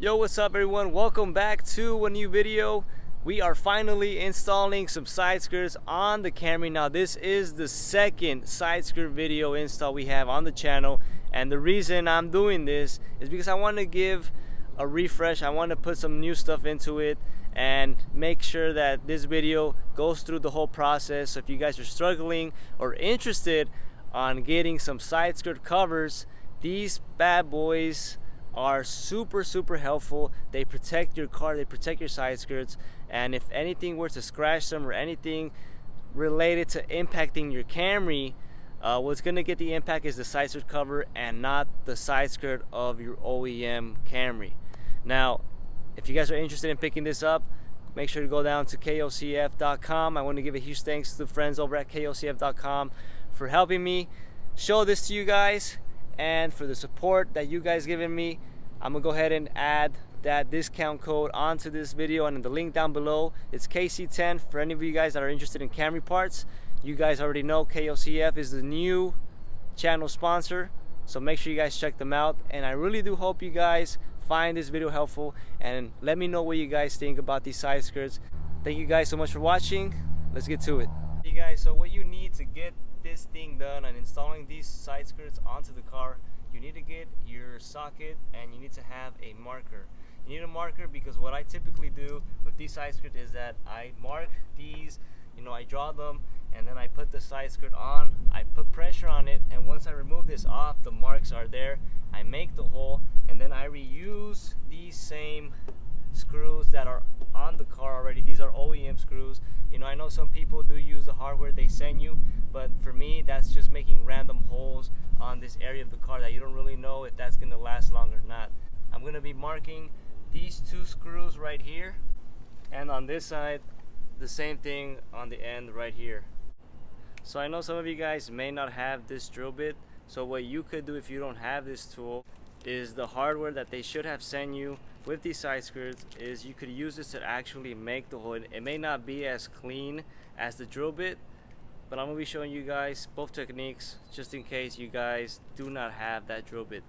Yo, what's up everyone? Welcome back to a new video. We are finally installing some side skirts on the Camry. Now this is the second side skirt video install we have on the channel, and the reason I'm doing this is because I want to give a refresh. I want to put some new stuff into it and make sure that this video goes through the whole process. So if you guys are struggling or interested on getting some side skirt covers, these bad boys are super helpful. They protect your car, they protect your side skirts, and if anything were to scratch them or anything related to impacting your Camry, what's gonna get the impact is the side skirt cover and not the side skirt of your OEM Camry. Now if you guys are interested in picking this up, make sure to go down to KOCF.com. I want to give a huge thanks to the friends over at KOCF.com for helping me show this to you guys and for the support that you guys given me. I'm gonna go ahead and add that discount code onto this video, and in the link down below it's KC10 for any of you guys that are interested in Camry parts. You guys already know KOCF is the new channel sponsor, so make sure you guys check them out, and I really do hope you guys find this video helpful and let me know what you guys think about these side skirts. Thank you guys so much for watching. Let's get to it. Hey guys, so what you need to get this thing done and installing these side skirts onto the car, you need to get your socket and you need to have a marker. You need a marker because what I typically do with these side skirts is that I mark these, I draw them, and then I put the side skirt on, I put pressure on it, and once I remove this off, the marks are there. I make the hole, and then I reuse these same screws that are on the car already. These are OEM screws. I know some people do use the hardware they send you, but for me that's just making random holes on this area of the car that you don't really know if that's going to last long or not. I'm going to be marking these two screws right here, and on this side the same thing on the end right here. So I know some of you guys may not have this drill bit, so what you could do if you don't have this tool is the hardware that they should have sent you with these side skirts is you could use this to actually make the hole. It may not be as clean as the drill bit, but I'm going to be showing you guys both techniques just in case you guys do not have that drill bit.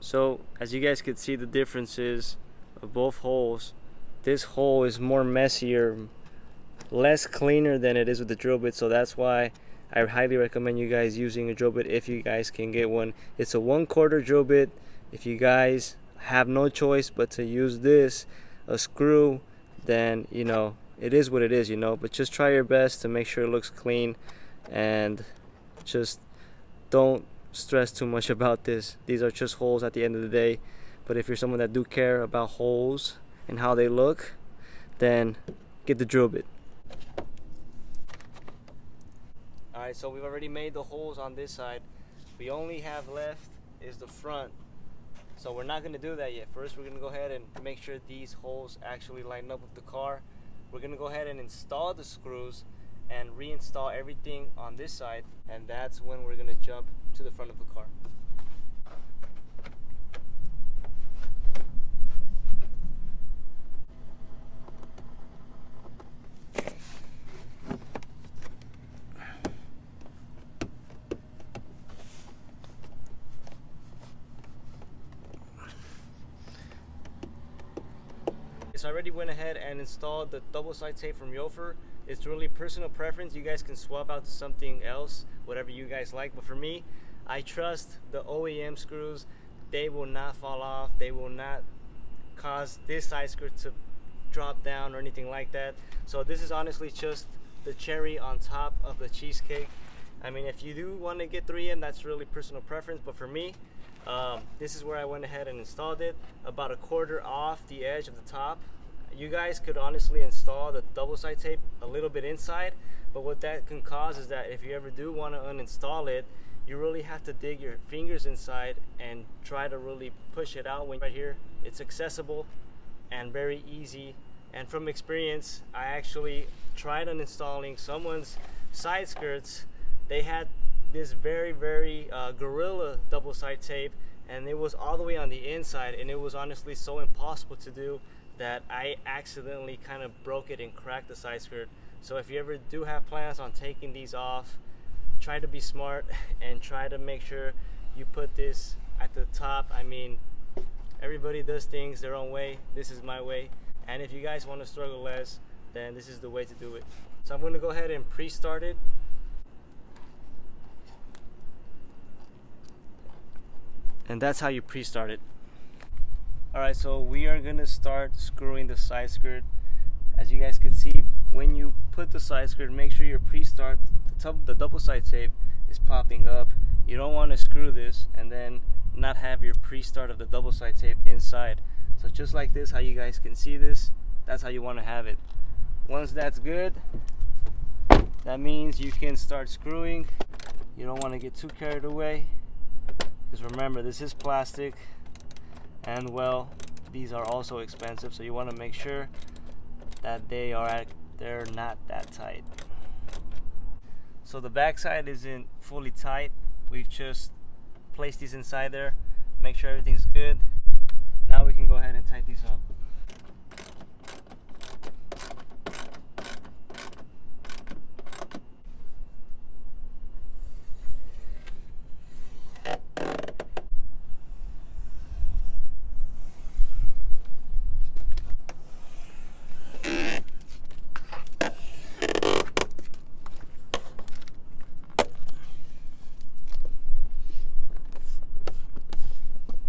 So as you guys could see the differences of both holes, this hole is more messier, less cleaner than it is with the drill bit, so that's why I highly recommend you guys using a drill bit if you guys can get one. It's a 1/4 drill bit. If you guys have no choice but to use this, a screw, then it is what it is, but just try your best to make sure it looks clean, and just don't stress too much about this. These are just holes at the end of the day, but if you're someone that do care about holes and how they look, then get the drill bit. Alright, so we've already made the holes on this side. We only have left is the front, so we're not going to do that yet. First we're going to go ahead and make sure these holes actually line up with the car. We're going to go ahead and install the screws and reinstall everything on this side, and that's when we're going to jump to the front of the car. So I already went ahead and installed the double side tape from Yofer. It's really personal preference. You guys can swap out to something else, whatever you guys like, but for me, I trust the OEM screws. They will not fall off. They will not cause this side skirt to drop down or anything like that. So this is honestly just the cherry on top of the cheesecake. I mean, if you do want to get 3M, that's really personal preference, but for me, this is where I went ahead and installed it, about 1/4 off the edge of the top. You guys could honestly install the double side tape a little bit inside, but what that can cause is that if you ever do want to uninstall it, you really have to dig your fingers inside and try to really push it out. When right here, it's accessible and very easy. And from experience, I actually tried uninstalling someone's side skirts. They had this very gorilla double side tape, and it was all the way on the inside, and it was honestly so impossible to do that I accidentally kind of broke it and cracked the side skirt. So if you ever do have plans on taking these off, try to be smart and try to make sure you put this at the top. I mean, everybody does things their own way. This is my way, and if you guys want to struggle less, then this is the way to do it. So I'm going to go ahead and pre-start it. And that's how you pre-start it. Alright, so we are going to start screwing the side skirt. As you guys can see, when you put the side skirt, make sure your pre-start, the double side tape is popping up. You don't want to screw this and then not have your pre-start of the double side tape inside. So just like this, how you guys can see this, that's how you want to have it. Once that's good, that means you can start screwing. You don't want to get too carried away, because remember, this is plastic, and well, these are also expensive, so you want to make sure that they're not that tight. So the back side isn't fully tight. We've just placed these inside there, make sure everything's good. Now we can go ahead and tighten these up.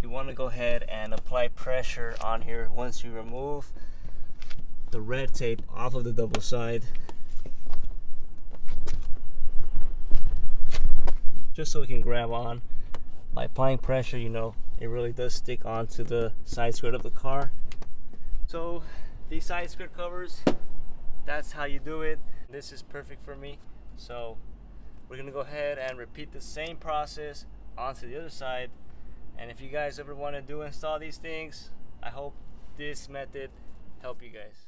You want to go ahead and apply pressure on here once you remove the red tape off of the double side, just so it can grab on. By applying pressure, you know, it really does stick onto the side skirt of the car. So these side skirt covers, that's how you do it. This is perfect for me, so we're gonna go ahead and repeat the same process onto the other side. And if you guys ever want to install these things, I hope this method help you guys.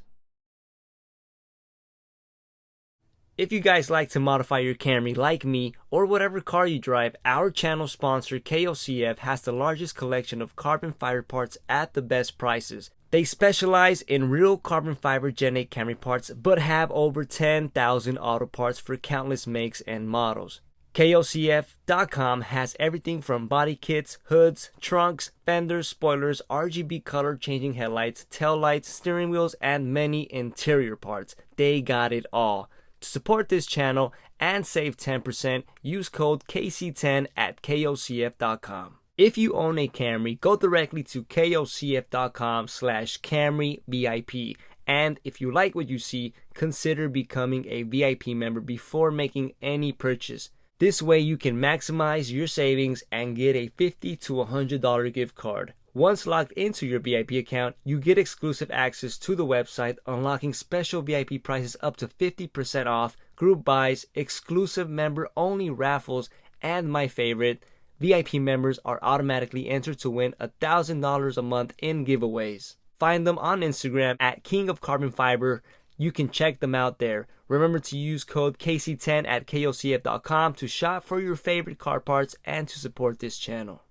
If you guys like to modify your Camry like me, or whatever car you drive, our channel sponsor KOCF has the largest collection of carbon fiber parts at the best prices. They specialize in real carbon fiber Gen 8 Camry parts, but have over 10,000 auto parts for countless makes and models. KOCF.com has everything from body kits, hoods, trunks, fenders, spoilers, RGB color changing headlights, tail lights, steering wheels, and many interior parts. They got it all. To support this channel and save 10%, use code KC10 at KOCF.com. If you own a Camry, go directly to KOCF.com/CamryVIP. And if you like what you see, consider becoming a VIP member before making any purchase. This way you can maximize your savings and get a $50 to $100 gift card. Once logged into your VIP account, you get exclusive access to the website, unlocking special VIP prices up to 50% off, group buys, exclusive member-only raffles, and my favorite, VIP members are automatically entered to win $1,000 a month in giveaways. Find them on Instagram at KingOfCarbonFiber. You can check them out there. Remember to use code KC10 at KOCF.com to shop for your favorite car parts and to support this channel.